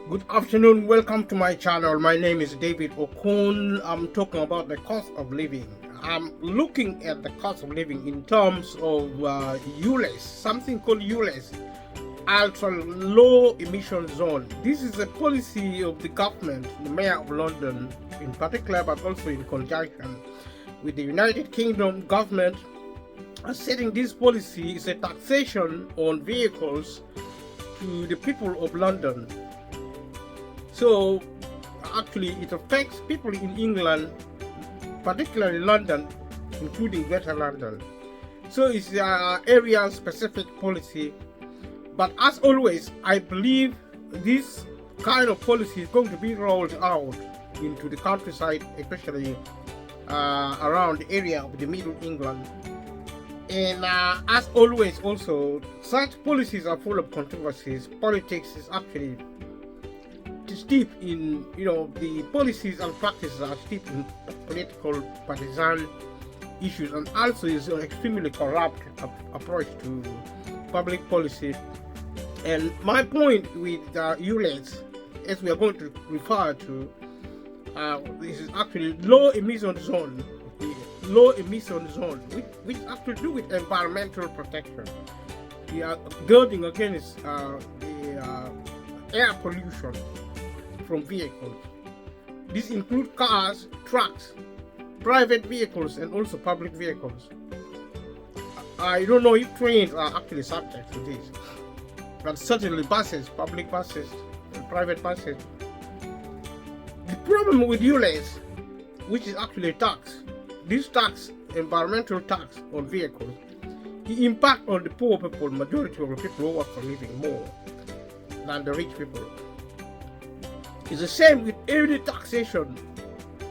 Good afternoon, welcome to my channel. My name is David Okun. I'm talking about the cost of living. I'm looking at the cost of living in terms of ULEZ, something called ULEZ, ultra low emission zone. This is a policy of the government, the Mayor of London in particular, but also in conjunction with the United Kingdom government. Setting this policy is a taxation on vehicles to the people of London. So actually it affects people in England, particularly London, including Greater London. So it's an area specific policy. But as always, I believe this kind of policy is going to be rolled out into the countryside, especially around the area of the Middle England. And as always also, such policies are full of controversies. Politics is actually steep in, the policies and practices are steep in political partisan issues, and also is an extremely corrupt approach to public policy. And my point with ULEZ, as we are going to refer to, this is actually low emission zone, which actually do with environmental protection. We are guarding against the air pollution from vehicles. This includes cars, trucks, private vehicles, and also public vehicles. I don't know if trains are actually subject to this, but certainly buses, public buses, and private buses. The problem with ULEZ, which is actually a tax, this tax, environmental tax on vehicles, the impact on the poor people, majority of the people who work for living more than the rich people. It's the same with every taxation,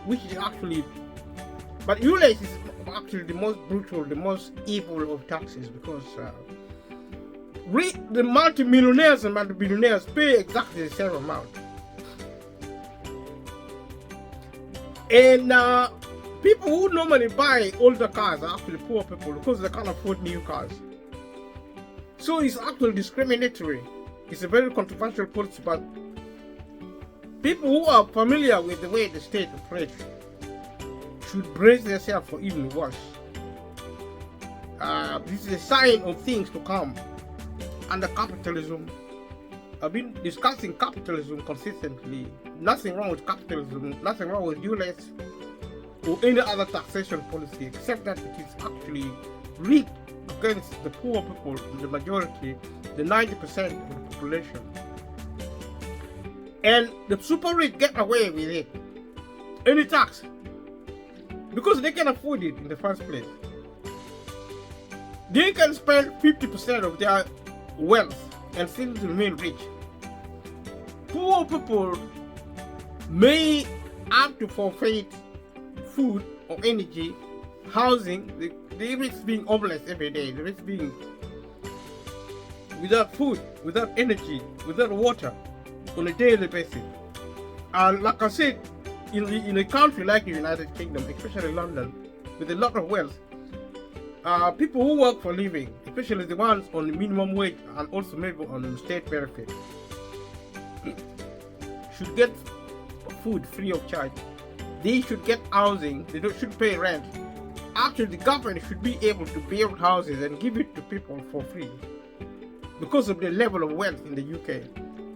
which is actually, but ULEZ is actually the most brutal, the most evil of taxes, because the multi-millionaires and multi-billionaires pay exactly the same amount. And people who normally buy older cars are actually poor people because they can't afford new cars. So it's actually discriminatory. It's a very controversial policy, but people who are familiar with the way the state operates should brace themselves for even worse. This is a sign of things to come under capitalism. I've been discussing capitalism consistently. Nothing wrong with capitalism, nothing wrong with ULEZ or any other taxation policy, except that it is actually rigged against the poor people, the majority, the 90% of the population. And the super rich get away with it, any tax, because they can afford it in the first place. They can spend 50% of their wealth and still remain rich. Poor people may have to forfeit food or energy, housing. They risk being homeless every day. They risk being without food, without energy, without water on a daily basis. And like I said, in a country like the United Kingdom, especially London, with a lot of wealth, people who work for living, especially the ones on the minimum wage and also maybe on state benefit, should get food free of charge. They should get housing. They should pay rent. Actually, the government should be able to build houses and give it to people for free because of the level of wealth in the UK.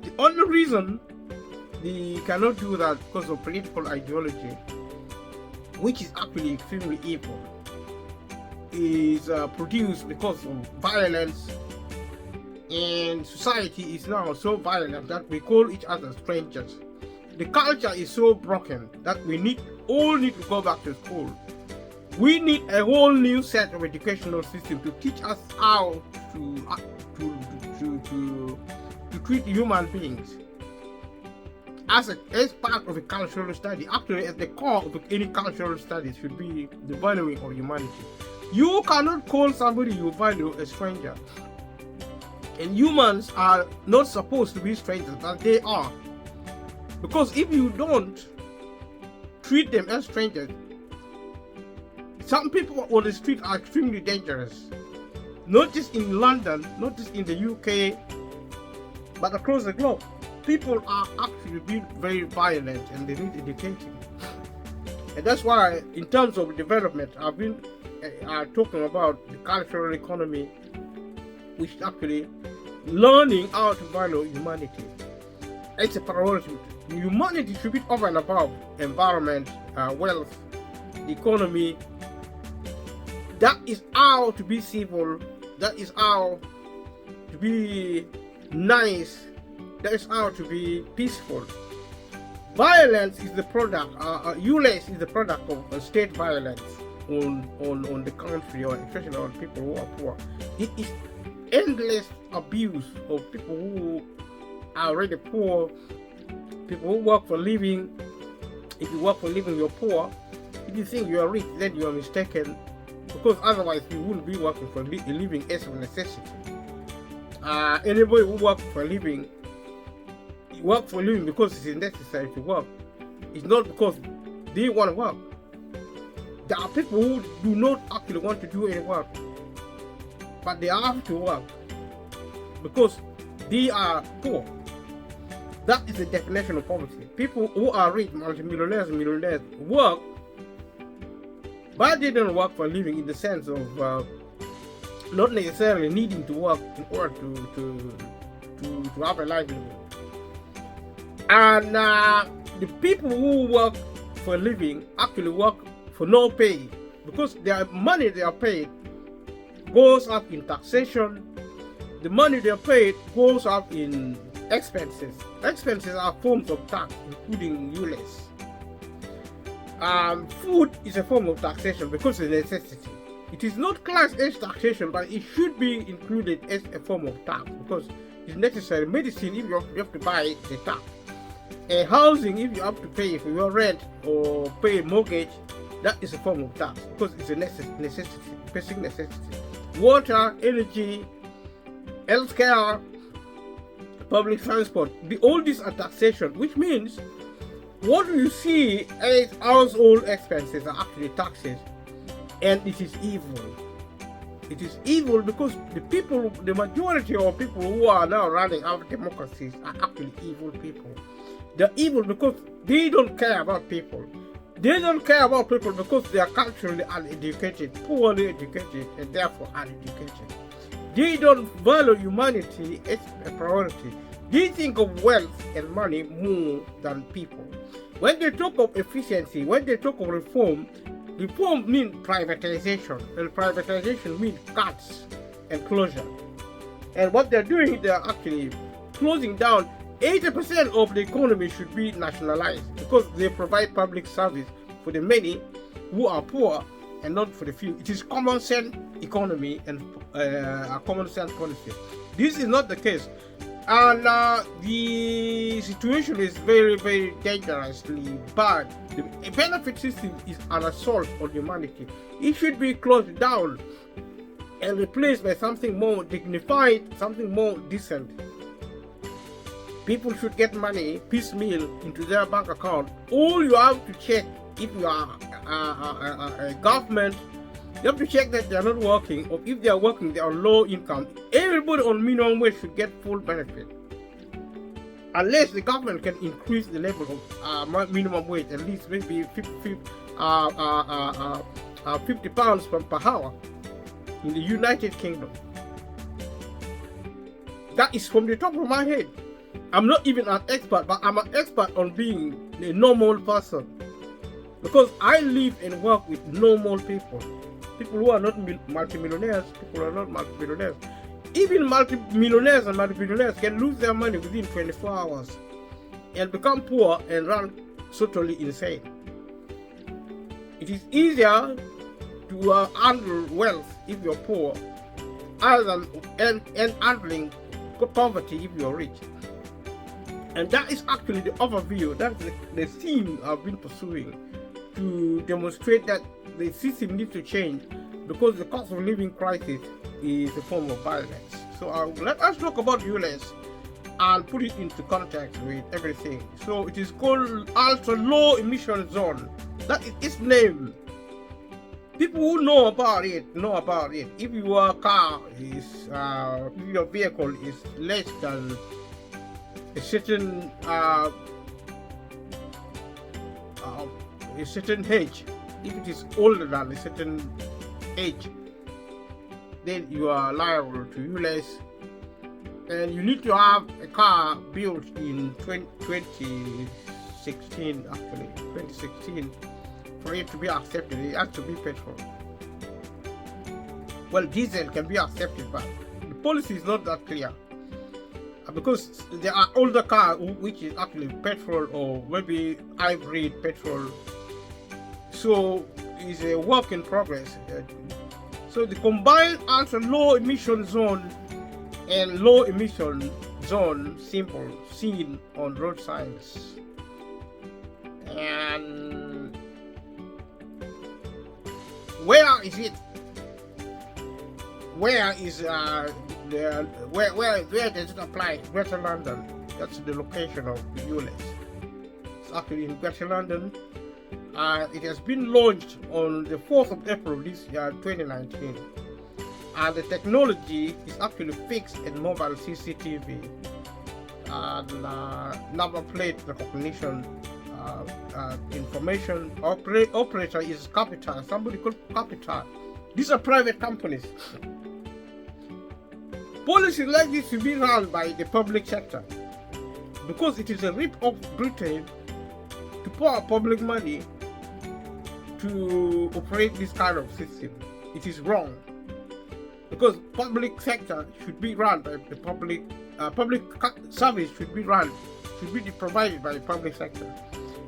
The only reason they cannot do that because of political ideology, which is actually extremely evil, is produced because of violence, and society is now so violent that we call each other strangers. The culture is so broken that we all need to go back to school. We need a whole new set of educational system to teach us how to treat human beings as part of a cultural study. Actually, at the core of any cultural study should be the valuing of humanity. You cannot call somebody you value a stranger, and humans are not supposed to be strangers, but they are. Because if you don't treat them as strangers, some people on the street are extremely dangerous. Not just in London, not just in the UK, but across the globe. people are actually being very violent and they need educating. And that's why, in terms of development, I've been talking about the cultural economy, which is actually learning how to value humanity. It's a priority. Humanity should be over and above environment, wealth, economy. That is how to be civil. That is how to be nice. That is how to be peaceful. Violence is the product, ULEZ is the product of state violence on the country, or especially on people who are poor. It is endless abuse of people who are already poor, people who work for a living. If you work for a living, you're poor. If you think you are rich, then you are mistaken, because otherwise you wouldn't be working for a living as a necessity. Anybody who works for a living, work for a living because it is necessary to work. It's not because they want to work. There are people who do not actually want to do any work, but they have to work because they are poor. That is the definition of poverty. People who are rich, multimillionaires, millionaires, work, but they don't work for a living in the sense of not necessarily needing to work in order to have a livelihood. And the people who work for a living actually work for no pay, because their money they are paid goes up in taxation. The money they are paid goes up in expenses. Expenses are forms of tax, including ULEZ. Food is a form of taxation because it's a necessity. It is not classed as taxation, but it should be included as a form of tax because it's necessary. Medicine, if you have to buy the tax. Housing, if you have to pay for your rent or pay mortgage, that is a form of tax because it's a necessity, basic necessity. Water, energy, healthcare, public transport, all these are taxation, which means what you see as household expenses are actually taxes, and it is evil. It is evil because the majority of people who are now running our democracies are actually evil people. They're evil because they don't care about people. They don't care about people because they are culturally uneducated, poorly educated, and therefore uneducated. They don't value humanity as a priority. They think of wealth and money more than people. When they talk of efficiency, when they talk of reform means privatization, and privatization means cuts and closure. And what they're doing, they're actually closing down. 80% of the economy should be nationalized because they provide public service for the many who are poor and not for the few. It is common sense economy and a common sense policy. This is not the case, and the situation is very, very dangerously bad. The benefit system is an assault on humanity. It should be closed down and replaced by something more dignified, something more decent. People should get money piecemeal into their bank account. All you have to check, if you are a government, you have to check that they are not working, or if they are working, they are low income. Everybody on minimum wage should get full benefit, unless the government can increase the level of minimum wage at least maybe 50 pounds per hour in the United Kingdom. That is from the top of my head. I'm not even an expert, but I'm an expert on being a normal person, because I live and work with normal people. People who are not multimillionaires, people who are not multimillionaires. Even multimillionaires and multimillionaires can lose their money within 24 hours and become poor and run totally insane. It is easier to handle wealth if you're poor, other than handling poverty if you're rich. And that is actually the overview, that's the theme I've been pursuing, to demonstrate that the system needs to change because the cost of living crisis is a form of violence. So let us talk about ULEZ and put it into context with everything. So it is called ultra low emission zone. That is its name. People who know about it know about it. If your car is, if your vehicle is less than a certain age. If it is older than a certain age, then you are liable to ULEZ, and you need to have a car built in 2016, actually 2016, for it to be accepted. It has to be petrol. Well, diesel can be accepted, but the policy is not that clear, because there are older cars which is actually petrol or maybe hybrid petrol. So it's a work in progress. So the combined ultra low emission zone and low emission zone symbol seen on road signs. And where is it? Where is where does it apply? Greater London. That's the location of the ULEZ. It's actually in Greater London. It has been launched on the 4th of April this year, 2019. And the technology is actually fixed and mobile CCTV and number plate recognition information. Operator is Capital, somebody called Capital. These are private companies. Policies like this should be run by the public sector, because it is a rip of Britain to pour public money to operate this kind of system. It is wrong, because public sector should be run by the public service should be provided by the public sector.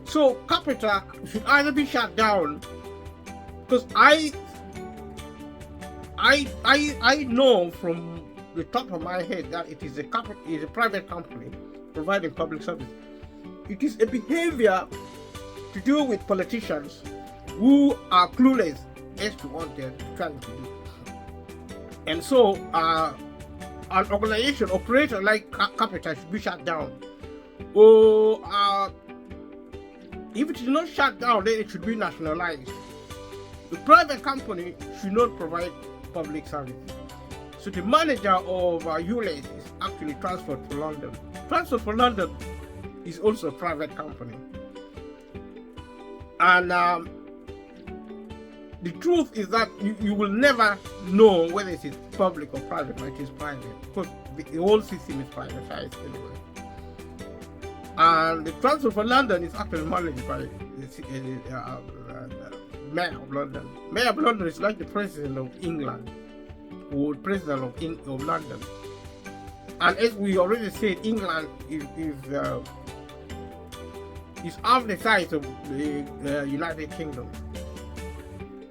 So Capital should either be shut down, because I know from the top of my head that it is a private company providing public service. It is a behavior to do with politicians who are clueless as to what they're trying to do. And so an organization operator like Capital should be shut down, or if it is not shut down, then it should be nationalized. The private company should not provide public service. So the manager of ULEZ is actually transferred to London. Transport for London is also a private company. And the truth is that you will never know whether it is public or private, but it is private, because the whole system is privatized anyway. And the Transport for London is actually managed by the Mayor of London. Mayor of London is like the President of England, or President of London. And as we already said, England is half the size of the United Kingdom.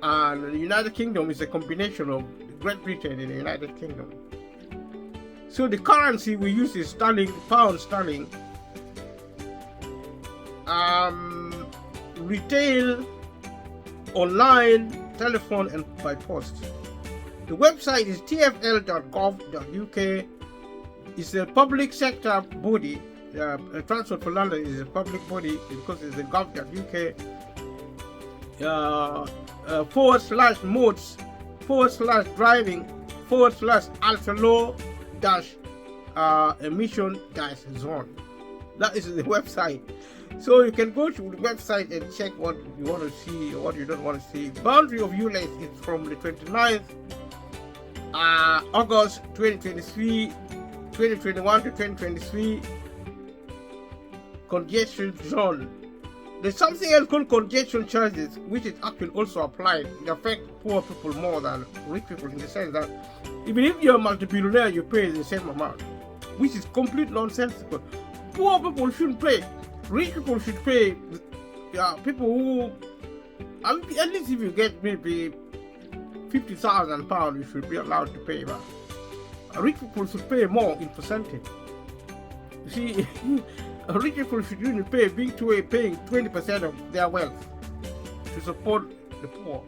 And the United Kingdom is a combination of Great Britain and the United Kingdom. So the currency we use is sterling, pound sterling. Retail, online, telephone, and by post. The website is tfl.gov.uk. It's a public sector body. Transport for London is a public body because it's a gov.uk. /modes/driving /ultra low emission zone. That is the website. So you can go to the website and check what you want to see or what you don't want to see. Boundary of ULEZ is from the 29th August 2021 to 2023. Congestion zone. There's something else called congestion charges, which is actually also applied. It affects poor people more than rich people, in the sense that even if you're a multi-billionaire, you pay the same amount, which is complete nonsensical. Poor people shouldn't pay. Rich people should pay. People who, at least if you get maybe £50,000, you should be allowed to pay. But rich people should pay more in percentage. You see, rich people should only paying 20% of their wealth to support the poor.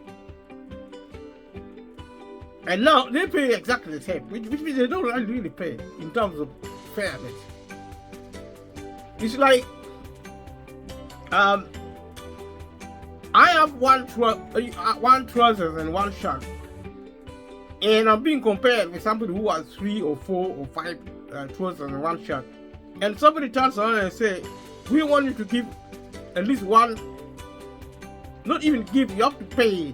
And now they pay exactly the same, which means they don't really pay in terms of fairness. It's like I have one trousers and one shirt, and I'm being compared with somebody who has 3 or 4 or 5 trousers and one shirt. and somebody turns around and say, we want you to give at least one, not even give, you have to pay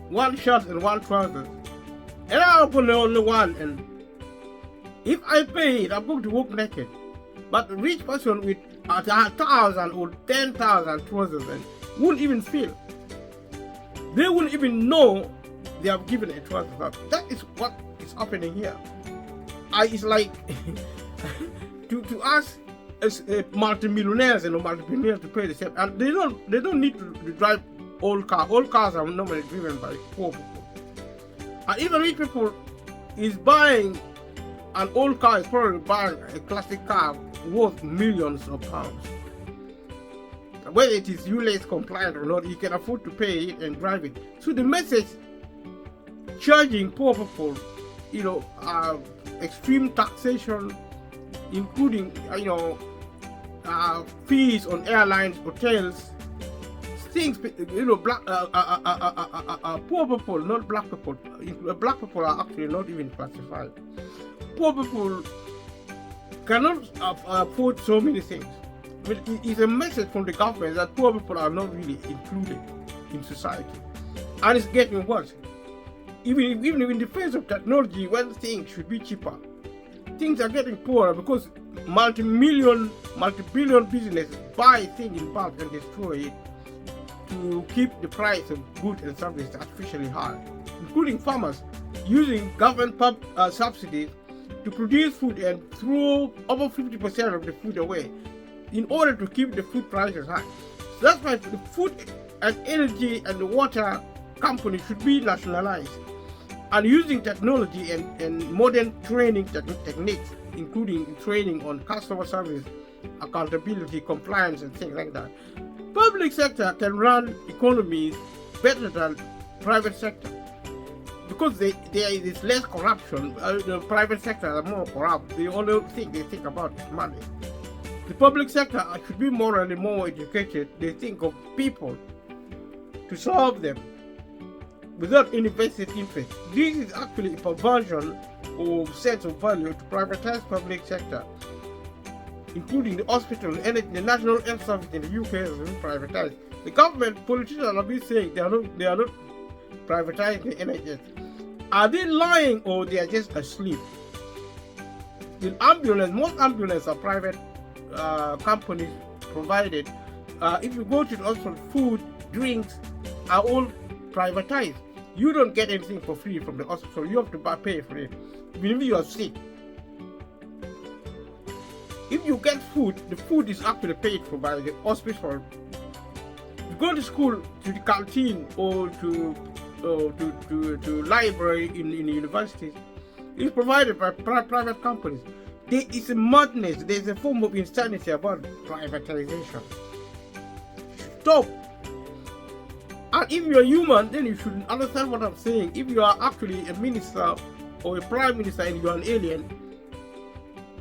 one shirt and one trousers. And I open the only one, and if I pay it, I'm going to walk naked. But the rich person with 1,000 or 10,000 trousers and won't even feel. They won't even know they have given a trouser up. That is what is happening here. It's like to ask multimillionaires and multi-billionaires to pay the same, and they don't need to drive old cars. Old cars are normally driven by poor people. And even rich people is buying an old car, is probably buying a classic car worth millions of pounds. Whether it is ULEZ compliant or not, you can afford to pay it and drive it. So the message charging poor people, extreme taxation, including fees on airlines, hotels, things, black poor people, not black people. Black people are actually not even classified. Poor people cannot afford so many things. But it's a message from the government that poor people are not really included in society, and it's getting worse. Even in the face of technology, when things should be cheaper, things are getting poorer because multi-billion businesses buy things in bulk and destroy it to keep the price of goods and services artificially high, including farmers using government subsidies to produce food and throw over 50% of the food away in order to keep the food prices high. So that's why the food and energy and the water companies should be nationalized, and using technology and modern training techniques, including training on customer service, accountability, compliance, and things like that. Public sector can run economies better than private sector because there is less corruption. The private sector are more corrupt. The only thing they think about is money. The public sector should be morally more educated. They think of people to solve them without any vested interest. This is actually a perversion of sense of value to privatize public sector, including the hospital, energy, the national health service in the UK has been privatized. The government politicians have been saying they are not privatizing the NHS. Are they lying or they are just asleep? The ambulance, most ambulances are private companies provided. If you go to the hospital, food, drinks are all privatized. You don't get anything for free from the hospital. You have to pay for it, even if you are sick. If you get food, the food is actually paid for by the hospital. You go to school, to the canteen, or to library in universities, it's provided by private companies. There is a madness. There is a form of insanity about privatization. Stop. And if you are human, then you should understand what I'm saying. If you are actually a minister or a prime minister and you are an alien,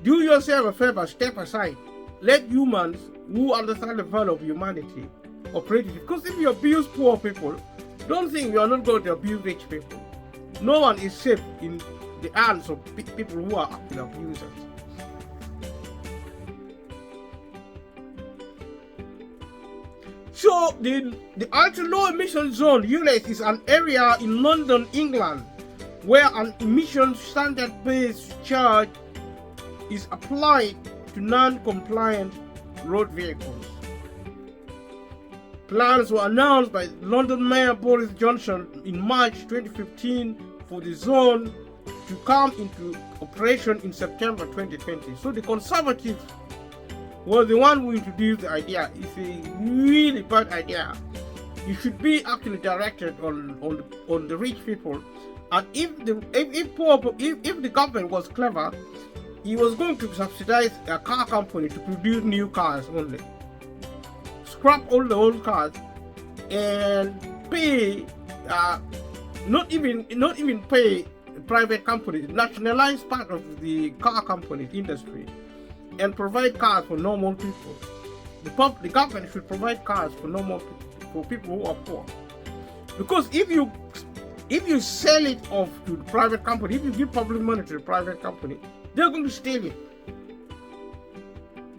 do yourself a favor, step aside. Let humans who understand the value of humanity operate it. Because if you abuse poor people, don't think you are not going to abuse rich people. No one is safe in the hands of people who are actually abusers. So the ultra low emission zone, ULEZ, is an area in London, England, where an emission standard-based charge is applied to non-compliant road vehicles. Plans were announced by London Mayor Boris Johnson in March 2015 for the zone to come into operation in September 2020. So the Conservatives was the one who introduced the idea. It's a really bad idea. It should be actually directed on the rich people. And if the government was clever, he was going to subsidize a car company to produce new cars only. Scrap all the old cars and pay not even pay private companies, nationalize part of the car company industry and provide cars for normal people. The government should provide cars for people who are poor. Because if you sell it off to the private company, if you give public money to the private company, they're going to steal it.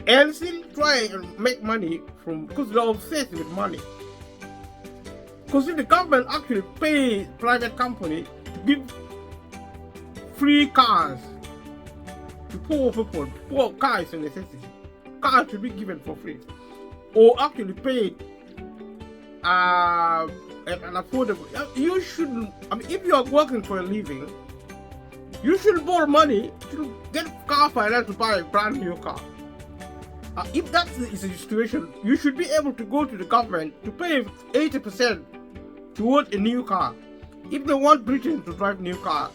and still try and make money from, because they're obsessed with money. Because if the government actually pay private company to give free cars to poor people, poor car is a necessity. Cars should be given for free, or actually paid and affordable. You shouldn't. I mean, if you are working for a living, you should borrow money to get car finance to buy a brand new car. If that is the situation, you should be able to go to the government to pay 80% towards a new car. If they want Britain to drive new car,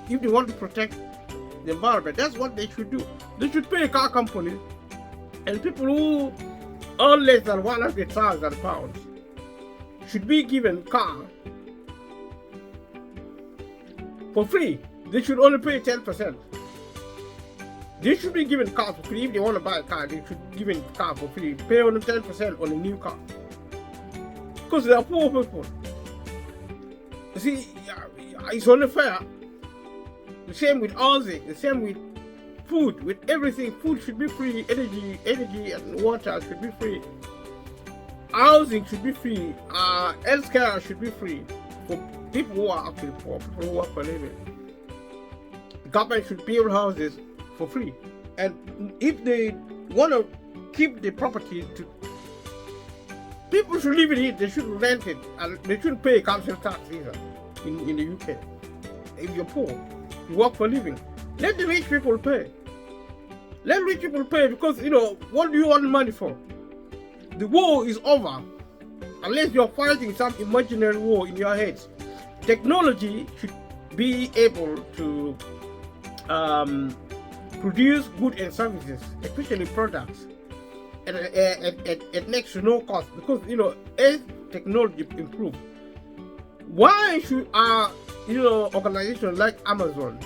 if they want to protect the environment, that's what they should do. They should pay a car company, and people who earn less than £100,000 should be given car for free. They should only pay 10%. They should be given car for free. If they want to buy a car, they should be given car for free. Pay only 10% on a new car. Because they are poor people. You see, it's only fair. The same with housing, the same with food, with everything. Food should be free, energy and water should be free. Housing should be free. Healthcare should be free for people who are actually poor, people who work for a living. The government should build houses for free. And if they want to keep the property to people should live in it, they should rent it, and they shouldn't pay council tax either in the UK. If you're poor, you work for a living, let the rich people pay. Let rich people pay, because what do you want money for? The war is over unless you're fighting some imaginary war in your heads. Technology should be able to produce goods and services, especially products, at next to no cost, because as technology improves, why should organizations like Amazon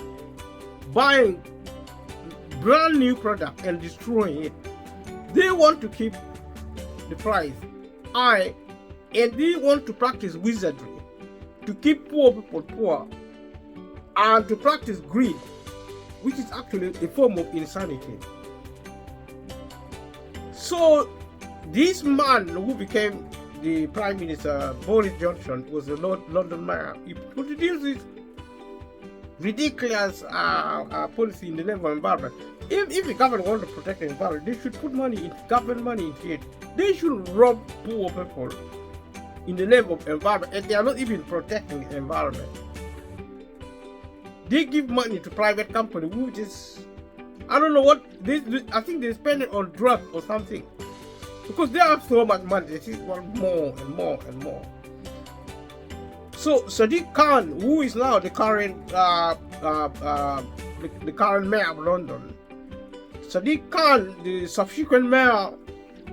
buying brand new product and destroying it? They want to keep the price high, and they want to practice wizardry to keep poor people poor and to practice greed, which is actually a form of insanity. So this man who became the Prime Minister, Boris Johnson, was a London mayor. He introduced this ridiculous policy in the name of environment. If the government wants to protect the environment, they should put government money into it. They should rob poor people in the name of environment, and they are not even protecting the environment. They give money to private company who just, I don't know what, I think they spend it on drugs or something. Because they have so much money, they just want more and more and more. So Sadiq Khan, who is now the current the current mayor of London, Sadiq Khan, the subsequent mayor,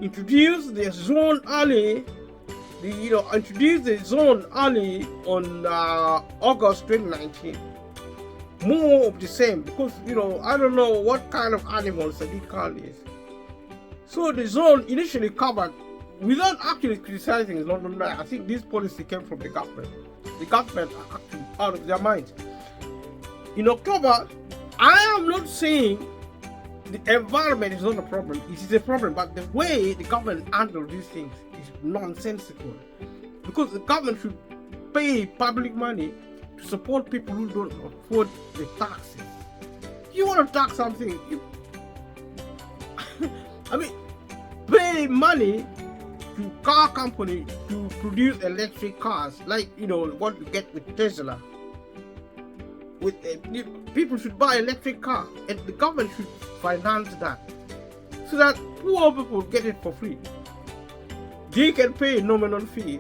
introduced the zone alley. Introduced the zone alley on August 2019. More of the same, because I don't know what kind of animal Sadiq Khan is. So the zone initially covered, without actually criticizing London Mayor, I think this policy came from the government. The government are actually out of their minds. In October, I am not saying the environment is not a problem. It is a problem, but the way the government handles these things is nonsensical. Because the government should pay public money to support people who don't afford the taxes. If you want to tax something, pay money to car company to produce electric cars, like what we get with Tesla. With people should buy electric car, and the government should finance that, so that poor people get it for free. They can pay nominal fee,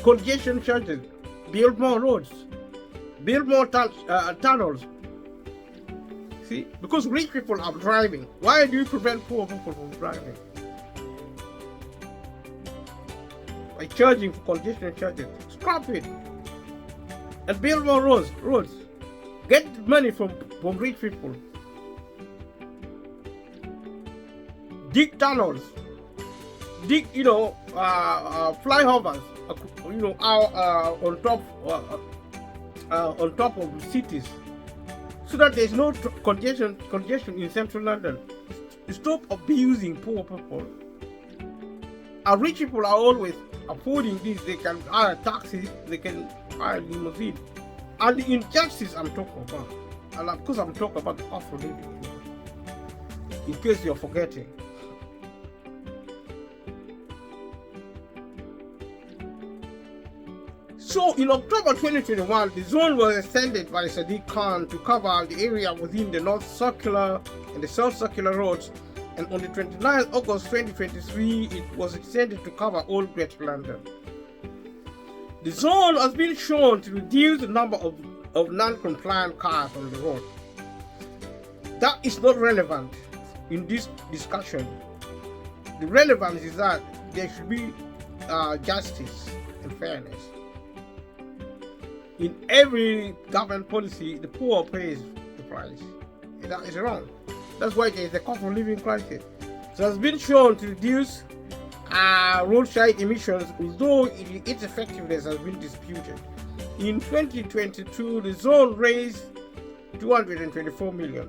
congestion charges, build more roads, build more tunnels. See, because rich people are driving. Why do you prevent poor people from driving? By charging for congestion charges. Scrap it and build more roads. Get money from rich people. Dig tunnels. Dig, flyovers. On top of cities, so that there's no congestion in central London. Stop abusing poor people. And rich people are always affording this. They can hire taxis, they can hire limousine. And the injustice I'm talking about, and of course I'm talking about the cost of living, in case you're forgetting. So in October 2021, the zone was extended by Sadiq Khan to cover the area within the North Circular and the South Circular roads, and on the 29th August 2023, it was extended to cover all Greater London. The zone has been shown to reduce the number of non-compliant cars on the road. That is not relevant in this discussion. The relevance is that there should be justice and fairness. In every government policy, the poor pays the price. And that is wrong. That's why there is a cost of living crisis. So it has been shown to reduce roadside emissions, although its effectiveness has been disputed. In 2022, the zone raised 224 million.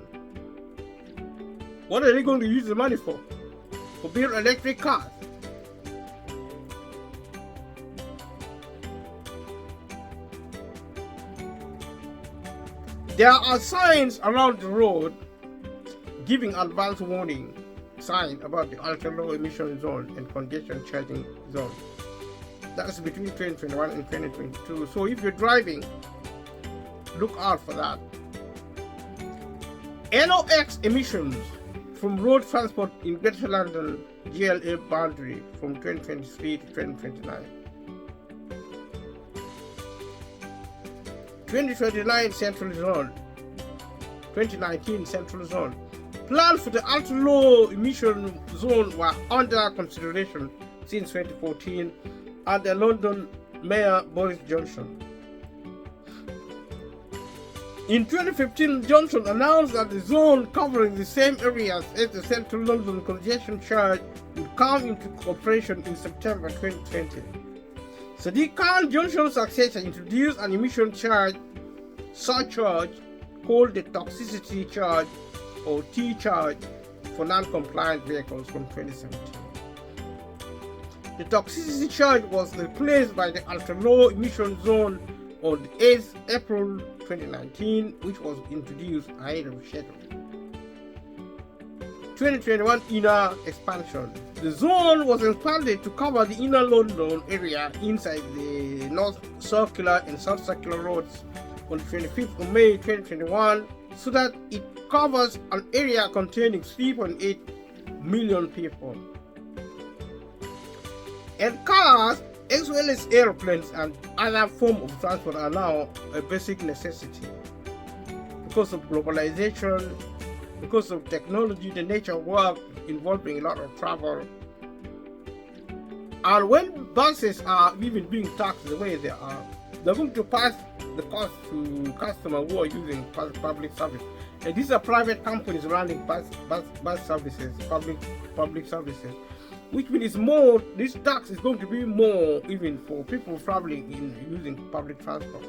What are they going to use the money for? For build electric cars? There are signs around the road giving advance warning sign about the ultra low emission zone and congestion charging zone. That's between 2021 and 2022. So if you're driving, look out for that. NOx emissions from road transport in Greater London GLA boundary from 2023 to 2029. 2029 Central Zone, 2019 Central Zone. Plans for the ultra-low emission zone were under consideration since 2014 under London Mayor Boris Johnson. In 2015, Johnson announced that the zone covering the same areas as the Central London congestion charge would come into operation in September 2020. Sadiq Khan, Johnson's successor, introduced an emission surcharge called the toxicity charge or T charge for non-compliant vehicles from 2017. The toxicity charge was replaced by the ultra-low emission zone on the 8th April 2019, which was introduced ahead of schedule. 2021 inner expansion. The zone was expanded to cover the inner London area inside the North Circular and South Circular roads on 25th of May 2021, so that it covers an area containing 3.8 million people. And cars, as well as airplanes and other forms of transport, are now a basic necessity. Because of globalization, because of technology, the nature of work involving a lot of travel. And when buses are even being taxed the way they are, they're going to pass the cost to customers who are using public service. And these are private companies running bus services, public services, which means more. This tax is going to be more even for people traveling in using public transport.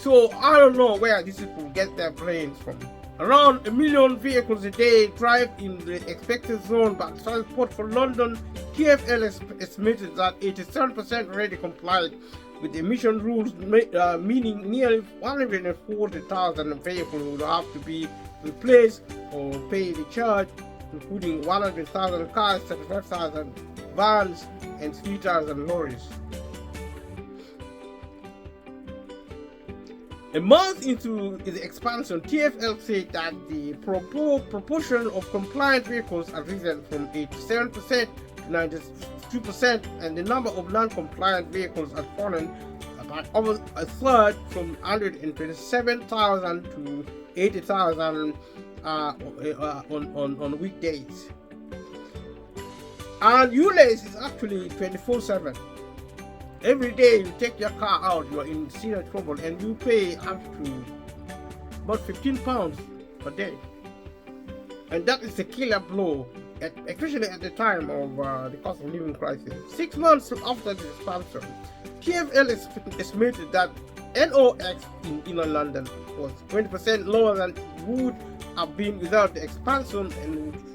So I don't know where these people get their brains from. Around 1 million vehicles a day drive in the expected zone, but Transport for London TfL estimated that 87% already complied with the emission rules, meaning nearly 140,000 vehicles would have to be replaced or pay the charge, including 100,000 cars, 35,000 vans, and 3,000 lorries. A month into the expansion, TfL said that the proportion of compliant vehicles has risen from 87% to 92%, and the number of non-compliant vehicles has fallen by almost a third, from 127,000 to 80,000 on weekdays. And ULEZ is actually 24/7. Every day you take your car out, you are in serious trouble, and you pay up to about £15 per day. And that is a killer blow, especially at the time of the cost of living crisis. 6 months after the expansion, TfL estimated that NOx in inner London was 20% lower than it would have been without the expansion,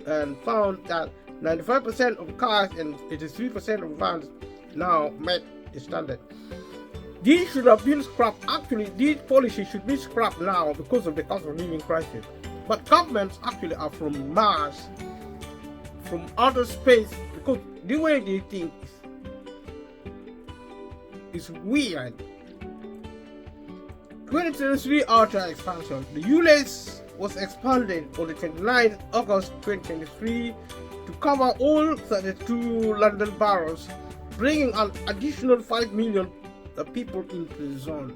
and found that 95% of cars and 83% of vans now met the standard. These should have been scrapped. Actually, these policies should be scrapped now because of the cost of living crisis. But governments actually are from Mars, from outer space, because the way they think is weird. 2023 outer expansion. The ULEZ was expanded on the 29th August 2023 to cover all 32 London boroughs, bringing an additional 5 million people into the zone.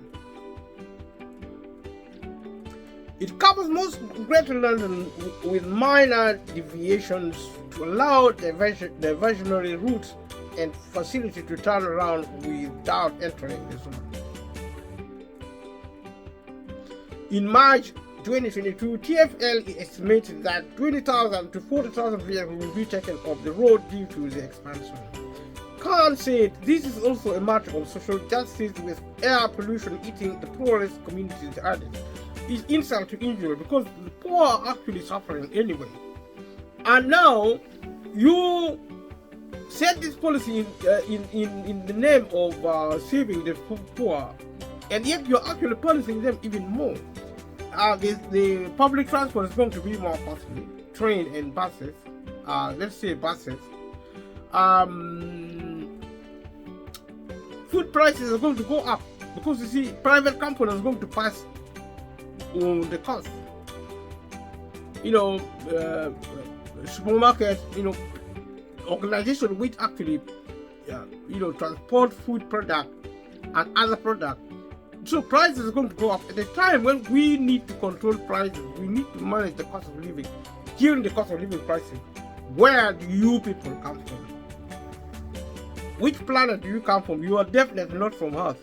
It covers most Greater London with minor deviations to allow diversionary routes and facility to turn around without entering the zone. In March 2022, TfL estimated that 20,000 to 40,000 vehicles will be taken off the road due to the expansion. Khan said this is also a matter of social justice, with air pollution eating the poorest communities hardest. It's insult to injury because the poor are actually suffering anyway. And now you set this policy in the name of saving the poor, and yet you're actually punishing them even more. The public transport is going to be more costly. Train and buses, let's say buses. Food prices are going to go up because you see, private companies are going to pass on the cost. Supermarkets, organizations which actually, transport food product and other products. So prices are going to go up at a time when we need to control prices. We need to manage the cost of living. During the cost of living crisis, where do you people come from? Which planet do you come from? You are definitely not from Earth.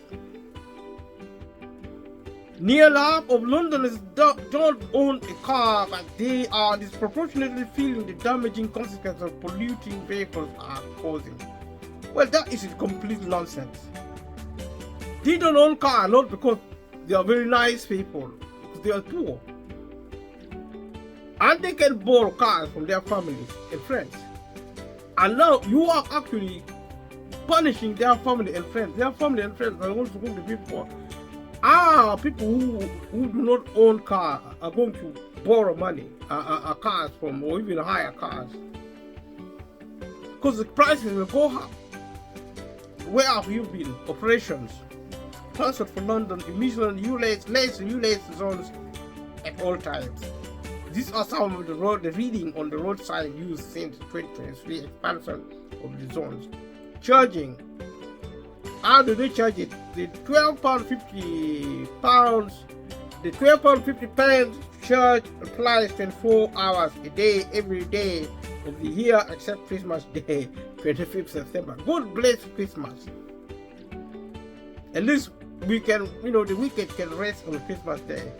Nearly half of Londoners don't own a car, but they are disproportionately feeling the damaging consequences of polluting vehicles are causing. Well, that is complete nonsense. They don't own cars not because they are very nice people, because they are poor. And they can borrow cars from their families and friends. And now you are actually punishing their family and friends. Their family and friends are also going to be poor. People who do not own cars are going to borrow money, cars from, or even hire cars. Because the prices will go up. Where have you been? Operations. Transport for London, emission ULEZ zones at all times. These are some of the reading on the roadside used since 2023 expansion of the zones. Charging. How do they charge it? The £12.50. The £12.50 charge applies 24 hours a day, every day of the year except Christmas Day, 25th September. God bless Christmas. At least we can, the wicked can rest on Christmas Day.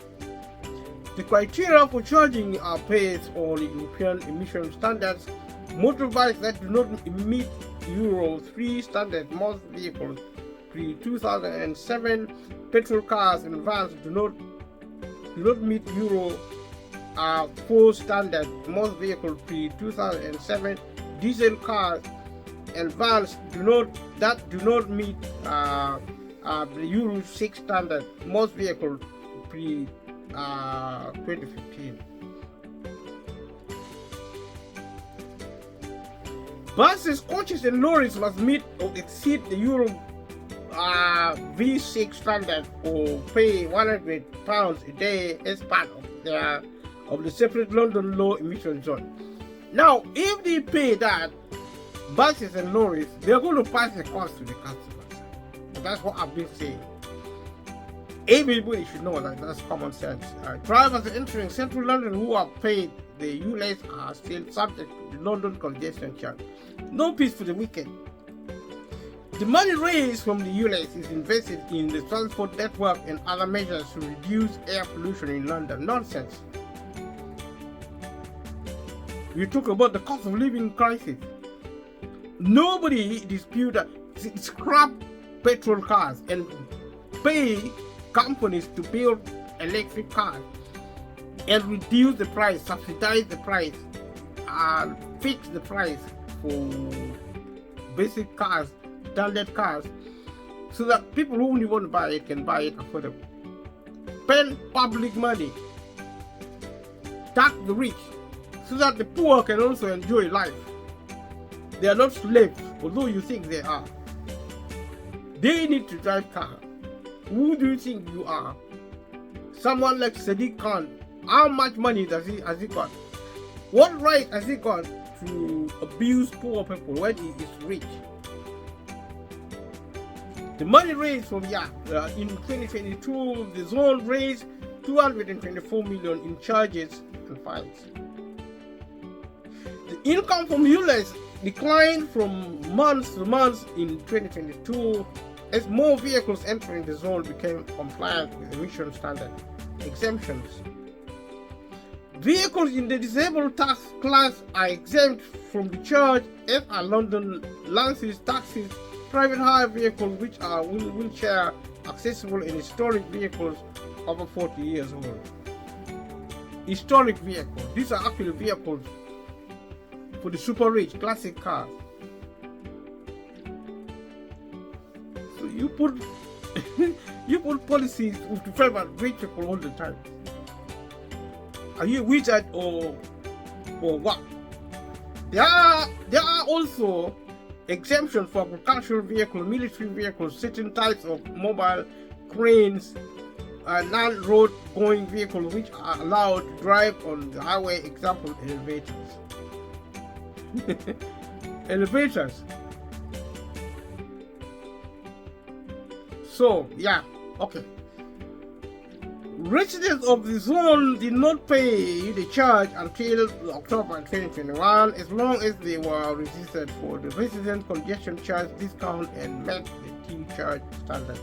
The criteria for charging are based on European emission standards. Motorbikes that do not meet Euro 3 standard, most vehicles pre-2007, petrol cars and vans do not meet Euro 4 standard, most vehicles pre-2007, diesel cars and vans do not meet the Euro 6 standard, most vehicles pre-2015. Buses, coaches and lorries must meet or exceed the Euro V6 standard or pay £100 a day as part of the separate London low emission zone. Now, if they pay that, buses and lorries, they're going to pass the cost to the customers. That's what I've been saying. Everybody should know that. That's common sense. Drivers entering central London who are paid the ULEZ are still subject to the London congestion charge. No peace for the wicked. The money raised from the ULEZ is invested in the transport network and other measures to reduce air pollution in London. Nonsense. You talk about the cost of living crisis. Nobody disputes that. Scrap petrol cars and pay companies to build electric cars and reduce the price, subsidize the price, and fix the price for basic cars, standard cars, so that people who only want to buy it can buy it affordable. Spend public money, tax the rich, so that the poor can also enjoy life. They are not slaves, although you think they are. They need to drive cars. Who do you think you are? Someone like Sadiq Khan, how much money has he got? What right has he got to abuse poor people when he is rich? The money raised from in 2022, the zone raised 224 million in charges and fines. The income from ULEZ declined from month to month in 2022 as more vehicles entering the zone became compliant with emission standard exemptions. Vehicles in the disabled tax class are exempt from the charge, as are London Lances, taxis, private hire vehicles which are wheelchair accessible, and historic vehicles over 40 years old. Historic vehicles, these are actually vehicles for the super rich, classic cars. So you put you put policies to favor rich people all the time. Are you a wizard or what? There are also exemptions for agricultural vehicles, military vehicles, certain types of mobile cranes, non-road going vehicles which are allowed to drive on the highway, example elevators. Elevators. So okay. Residents of the zone did not pay the charge until October 2021, as long as they were registered for the resident congestion charge discount and met the team charge standard.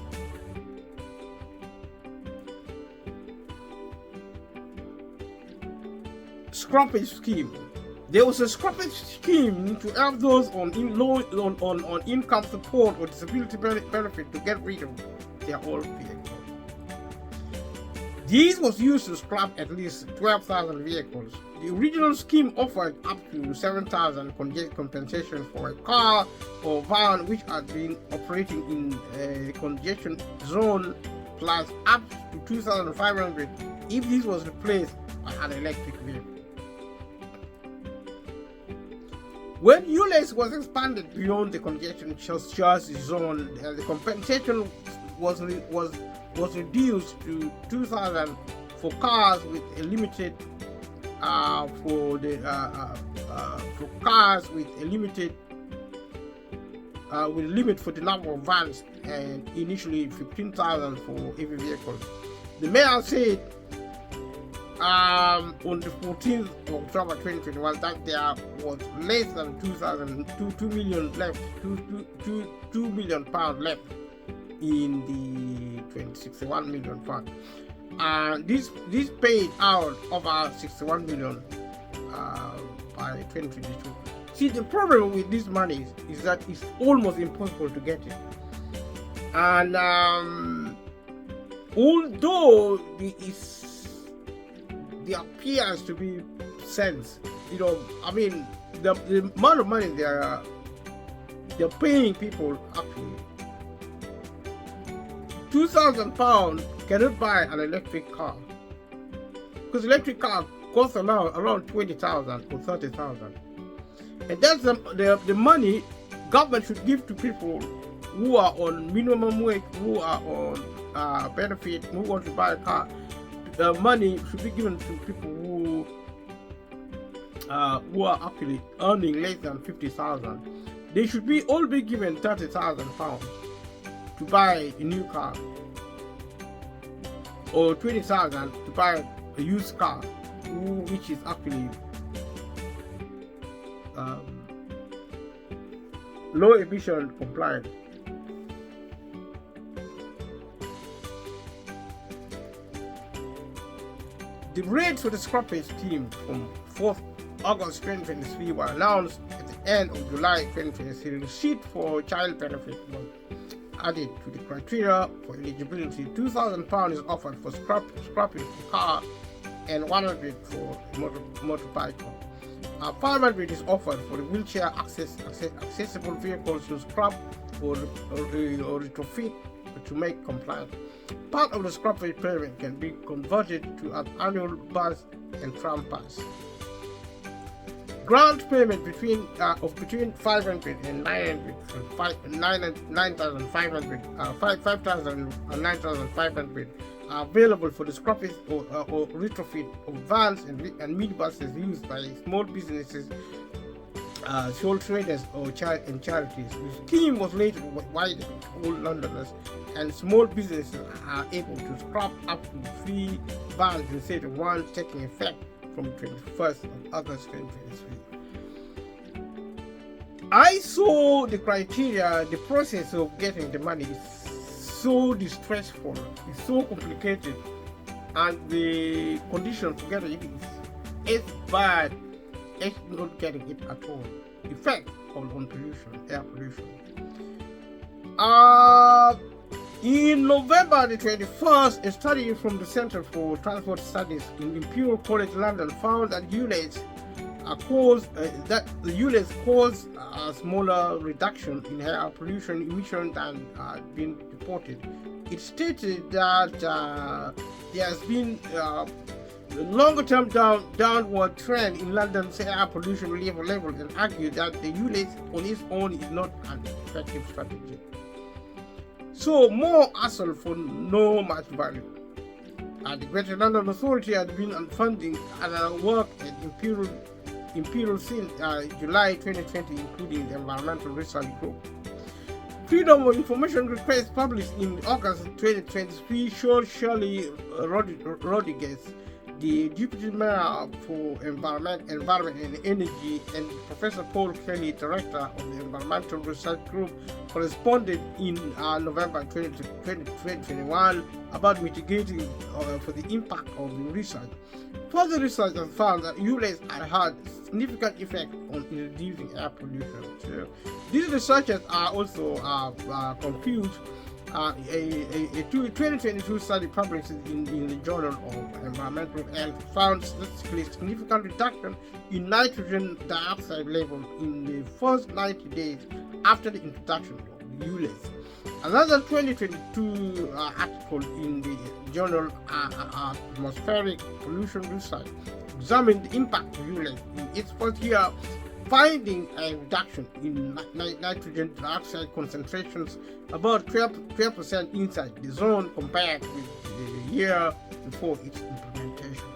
Scrappage scheme. There was a scrappage scheme to help those on income support or disability benefit to get rid of their old vehicles. This was used to scrap at least 12,000 vehicles. The original scheme offered up to 7,000 compensation for a car or van which had been operating in a congestion zone, plus up to 2,500 if this was replaced by an electric vehicle. When ULEZ was expanded beyond the congestion charge zone, the compensation was reduced to 2,000 for cars with a limited for cars with a limited with a limit for the number of vans, and initially 15,000 for every vehicle. The mayor said on the 14th of October 2021 that there was less than 2 million left, 2 million pounds left in the 61 million fund. And this paid out over 61 million by 2022. See, the problem with this money is that it's almost impossible to get it. And although there appears to be sense, I mean, the amount of money they're paying people actually, £2,000 cannot buy an electric car, because electric car costs around 20,000 or 30,000, and that's the money government should give to people who are on minimum wage, who are on benefit, who want to buy a car. The money should be given to people who are actually earning less than 50,000. They should all be given £30,000 to buy a new car, or 20,000 to buy a used car, which is actually low emission compliant. The rates for the scrappage scheme from 4th August 2023 were announced at the end of July 2023. Receipt for child benefit was added to the criteria for eligibility. £2,000 is offered for scrapping a car and 100 for motorbike. 500 is offered for the wheelchair accessible vehicles to scrap or retrofit to make compliant. Part of the scrappage payment can be converted to an annual bus and tram pass. Grant payment between 500 and 900, 9,500, 5,000 and 9,500 are available for the scrappage or retrofit of vans and minibuses used by small businesses, sole traders or charities. The scheme was later widened to all Londoners, and small businesses are able to scrap up to 3 vans instead of 1, taking effect from 21st of August 2023. I saw the criteria, the process of getting the money is so distressful, it's so complicated, and the conditions to get it is bad. It's not getting it at all. Effect on pollution, air pollution. In November the 21st, a study from the Center for Transport Studies in Imperial College London found that ULEZ caused a smaller reduction in air pollution emission than been reported. It stated that there has been a longer-term downward trend in London's air pollution level, and argued that the ULEZ on its own is not an effective strategy. So more hassle for no much value. The Greater London Authority had been funding work at Imperial since July 2020, including the Environmental Research Group. Freedom of Information request published in August 2023 showed Shirley Rodriguez, the Deputy Mayor for Environment and Energy, and Professor Paul Kelly, Director of the Environmental Research Group, corresponded in November 2021 about mitigating for the impact of the research. Further research has found that ULEZ had significant effect on reducing air pollution. So these researchers are also confused. A 2022 study published in the Journal of Environmental Health found statistically significant reduction in nitrogen dioxide level in the first 90 days after the introduction of the ULEZ. Another 2022 article in the Journal Atmospheric Pollution Research examined the impact of ULEZ in its first year, finding a reduction in nitrogen dioxide concentrations about 12% inside the zone compared with the year before its implementation.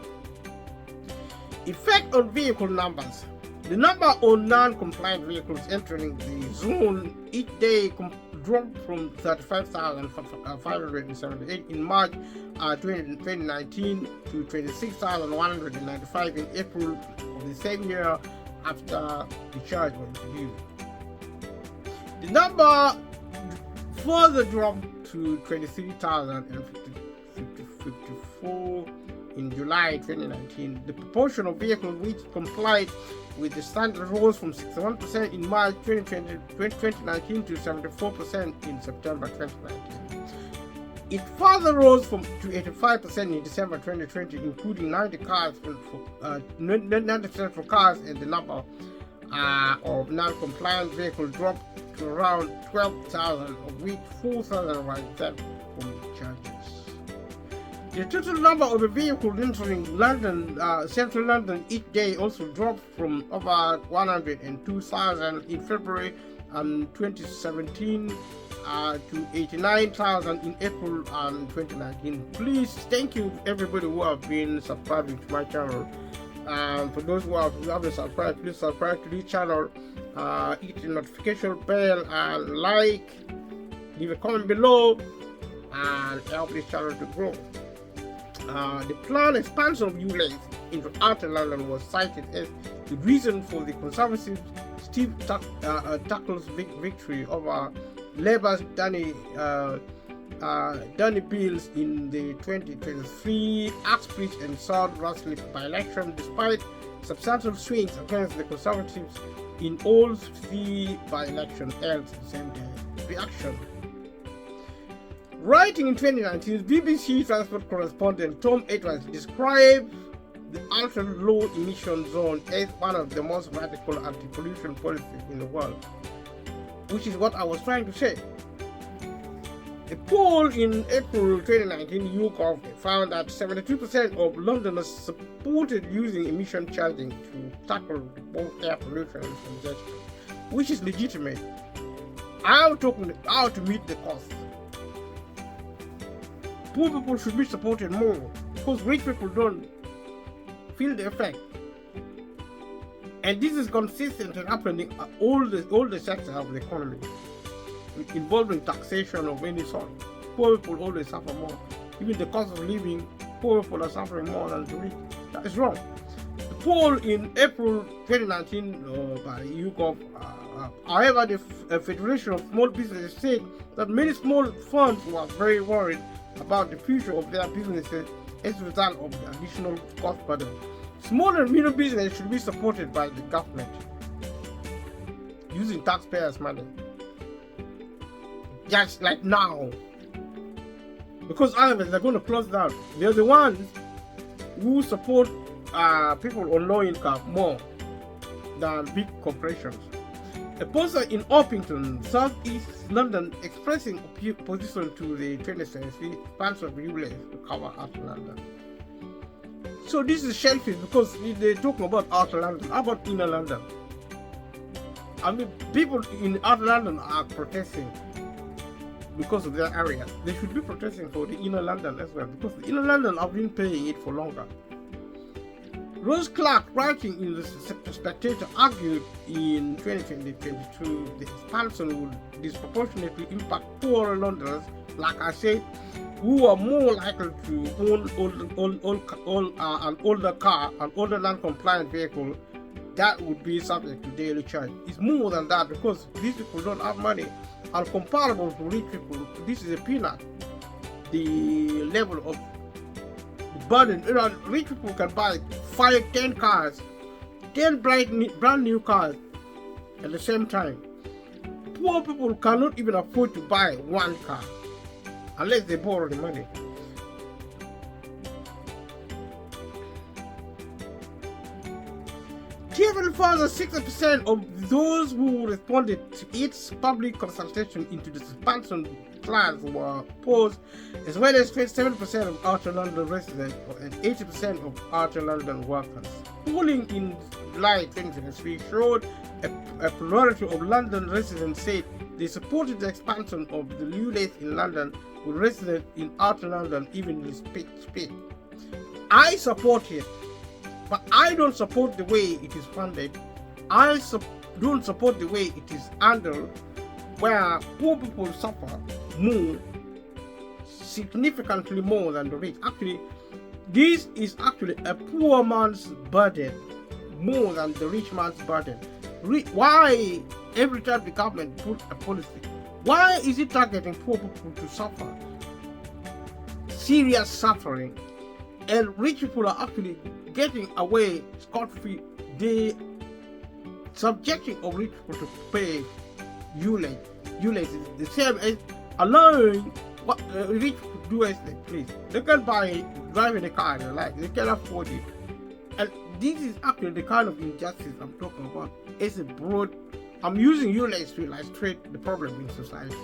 Effect on vehicle numbers. The number of non-compliant vehicles entering the zone each day dropped from 35,578 in March 2019 to 26,195 in April of the same year after the charge was introduced. The number further dropped to 23,054 in July 2019. The proportion of vehicles which complied with the standard rose from 61% in March 2019 to 74% in September 2019. It further rose to 85% in December 2020, including 90% for cars, and the number of non-compliant vehicles dropped to around 12,000, of which 4,000 were exempt from charges. The total number of vehicles entering London, central London each day also dropped from over 102,000 in February 2017 to 89,000 in April 2019. Please, thank you everybody who have been subscribing to my channel. For those who haven't subscribed, please subscribe to this channel, hit the notification bell and like, leave a comment below, and help this channel to grow. The planned expansion of ULEZ into outer London was cited as the reason for the Conservatives' Steve Tuckle's victory over Labour's Danny Beales in the 2023 Uxbridge and South Russell by-election, despite substantial swings against the Conservatives in all 3 by-elections held the same day. Reaction. Writing in 2019, BBC transport correspondent Tom Edwards described the ultra-low emission zone as one of the most radical anti-pollution policies in the world, which is what I was trying to say. A poll in April 2019 YouGov found that 72% of Londoners supported using emission charging to tackle both air pollution and congestion, which is legitimate. I'm talking how to meet the cost. Poor people should be supported more because rich people don't feel the effect. And this is consistent and happening at all the sectors of the economy, involving taxation of any sort. Poor people always suffer more. Even the cost of living, poor people are suffering more than the rich. That is wrong. The poll in April 2019 by YouGov, however, the Federation of Small Businesses said that many small firms were very worried about the future of their businesses as a result of the additional cost burden. Small and medium business should be supported by the government using taxpayers' money, just like now, because otherwise they're going to close down. They're the ones who support people on low income more than big corporations. A poster in Orpington, southeast London, expressing opposition to the 2023 expansion of ULEZ to cover outer London. So this is shellfish because they're talking about outer London. How about inner London? I mean, people in outer London are protesting because of their area. They should be protesting for the inner London as well, because the inner London have been paying it for longer. Rose Clark, writing in the Spectator, argued in 2022 the expansion would disproportionately impact poorer Londoners, like I said, who are more likely to own an older car, an older non-compliant vehicle that would be subject to daily charge. It's more than that, because these people don't have money, and comparable to rich people, this is a peanut. The level of burden, rich people can buy 5-10 cars, 10 brand new cars at the same time. Poor people cannot even afford to buy one car unless they borrow the money. Even further, 60% of those who responded to its public consultation into the expansion plans were opposed, as well as 27% of outer London residents and 80% of outer London workers. Polling in July 2023 showed a plurality of London residents said they supported the expansion of the ULEZ in London, with residents in outer London evenly split. I support it, but I don't support the way it is funded. I don't support the way it is handled, where poor people suffer more, significantly more than the rich. Actually, this is actually a poor man's burden more than the rich man's burden. Why every time the government put a policy, why is it targeting poor people to suffer serious suffering, and rich people are actually getting away scot-free? The subjecting of rich people to pay ULEZ is the same as allowing what rich people do as they please. They can drive in a car they like, they can afford it. And this is actually the kind of injustice I'm talking about. It's a broad, I'm using ULEZ to illustrate the problem in society.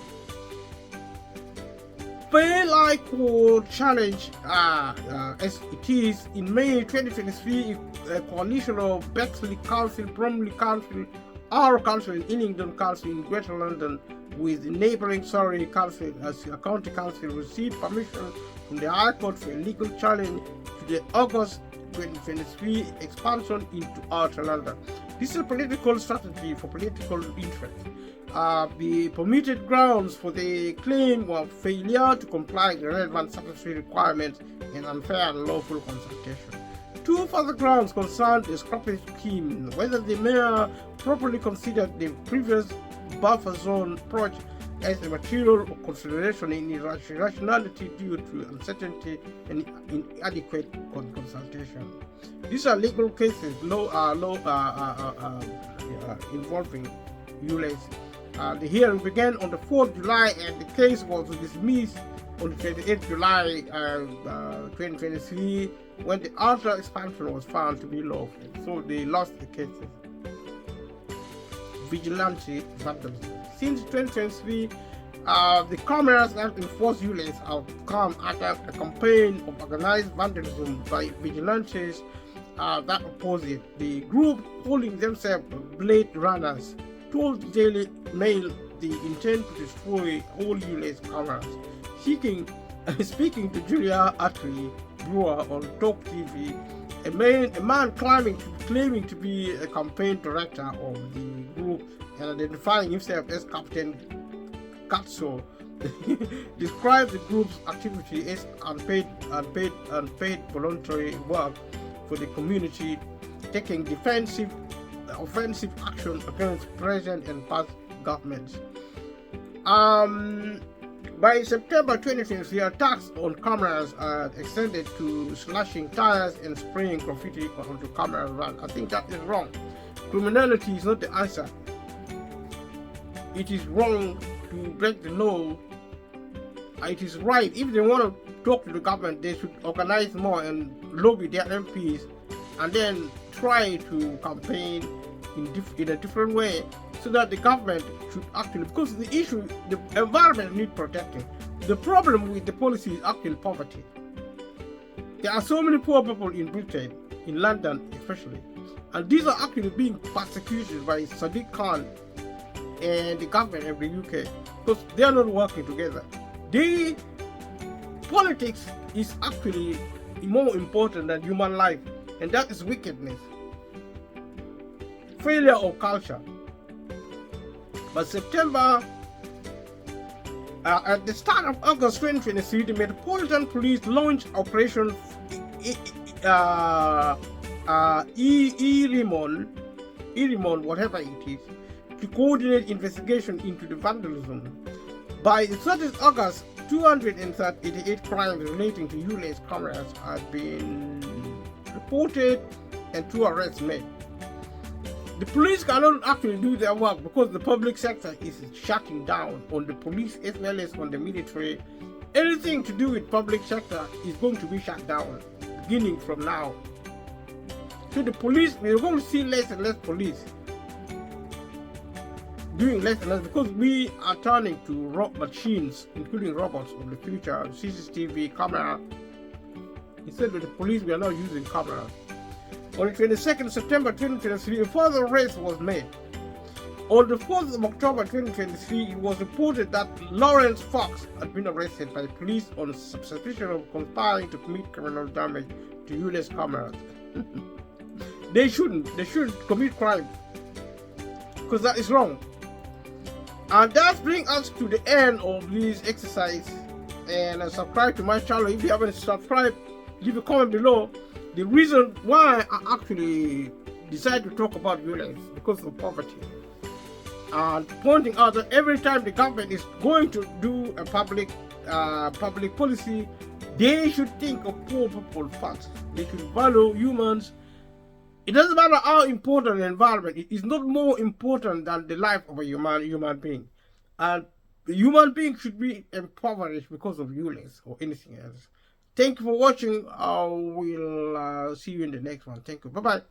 Pay like challenge as it is. In May 2023, a coalition of Bexley Council, Bromley Council, our council in Illingdon Council in Greater London, with the neighbouring Surrey Council as a county council, received permission from the High Court for a legal challenge to the August 2023 expansion into outer London. This is a political strategy for political interest. The permitted grounds for the claim were failure to comply with relevant statutory requirements and unfair and lawful consultation. Two further grounds concerned the scrappage scheme, whether the mayor properly considered the previous buffer zone approach as a material consideration in irrationality due to uncertainty and inadequate consultation. These are legal cases involving ULEZ. The hearing began on the 4th July and the case was dismissed on 28 July 2023 when the outer expansion was found to be lawful. So they lost the cases. Vigilante vandalism. Since 2023, the cameras that enforce ULEZ have come under a campaign of organized vandalism by vigilantes that oppose it. The group, calling themselves Blade Runners, told the Daily Mail they intend to destroy all ULEZ cameras. Speaking to Julia Atlee Brewer on Talk TV, a man claiming to be a campaign director of the group and identifying himself as Captain Katso described the group's activity as unpaid voluntary work for the community, taking offensive action against present and past governments. By September 2023, attacks on cameras are extended to slashing tires and spraying graffiti onto camera van. I think that is wrong. Criminality is not the answer. It is wrong to break the law. It is right. If they want to talk to the government, they should organize more and lobby their MPs and then try to campaign in a different way so that the government should actually, because the issue, the environment needs protecting. The problem with the policy is actually poverty. There are so many poor people in Britain, in London especially, and these are actually being persecuted by Sadiq Khan and the government of the UK because they are not working together. Politics is actually more important than human life, and that is wickedness, failure of culture. But September, at the start of August 2023, the Metropolitan Police launched Operation Erimon, whatever it is, to coordinate investigation into the vandalism. By the 30th August, 288 crimes relating to ULEZ cameras have been reported and 2 arrests made. The police cannot actually do their work because the public sector is shutting down on the police as well as on the military. Anything to do with public sector is going to be shut down beginning from now. So the police, we're going to see less and less police doing less and less because we are turning to machines, including robots of the future, CCTV, camera. Instead of the police, we are now using cameras. On the 22nd September 2023, a further arrest was made. On the 4th of October 2023, it was reported that Lawrence Fox had been arrested by the police on suspicion of conspiring to commit criminal damage to ULEZ cameras. They shouldn't commit crime because that is wrong. And that brings us to the end of this exercise. And subscribe to my channel if you haven't subscribed. Leave a comment below. The reason why I actually decided to talk about ULEZ is because of poverty. And pointing out that every time the government is going to do a public policy, they should think of poor people first. They should value humans. It doesn't matter how important the environment is. It's not more important than the life of a human being. And the human being should be impoverished because of ULEZ or anything else. Thank you for watching. I will see you in the next one. Thank you. Bye-bye.